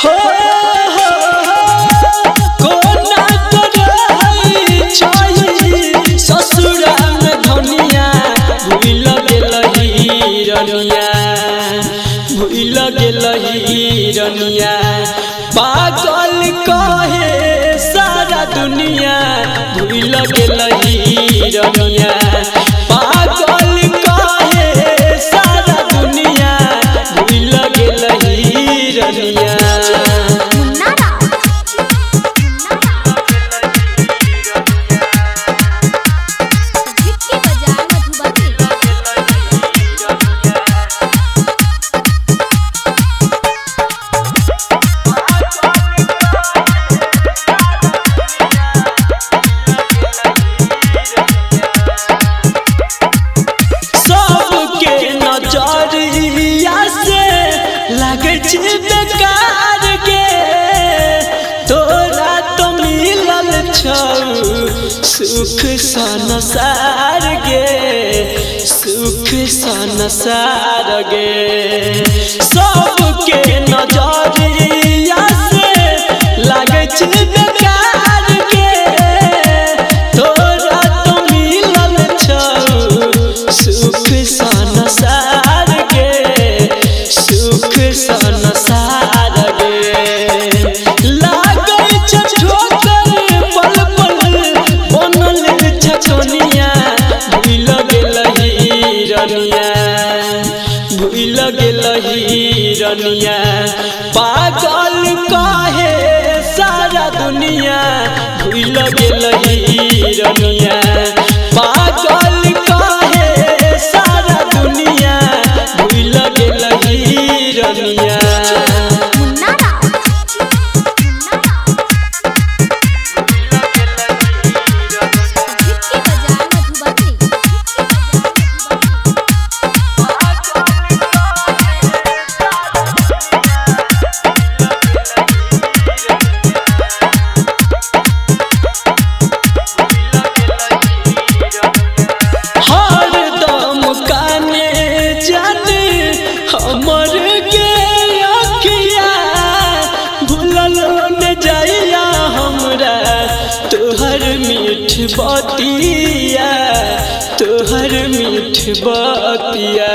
हो कोना करई छई ससुरा में धनिया भूल गेलही रनिया भूल गेलही रनिया पागल कहे सारा दुनिया भूल गेलही रनिया पागल कहे सारा दुनिया भूल गेलही रनिया बेकार के तोरा तो मिलल छौ सुख संसार गे सुख संसार गे सबके नजरिया से लागे छै बेकार के तोरा तो मिलल छौ सुख संसार गे सुख संसार गे लागै छै ठोकर पल पल बनल छै दुनिया भूल गेलही रनिया भूल गेलही रनिया पागल कहे सारा दुनिया भूल गेलही रनिया पागल कहे सारा दुनिया भूल गेलही रनिया हमर के अखिया भूलल न जाइया हमरा तोहर मीठ बतिया तोहर मीठ बतिया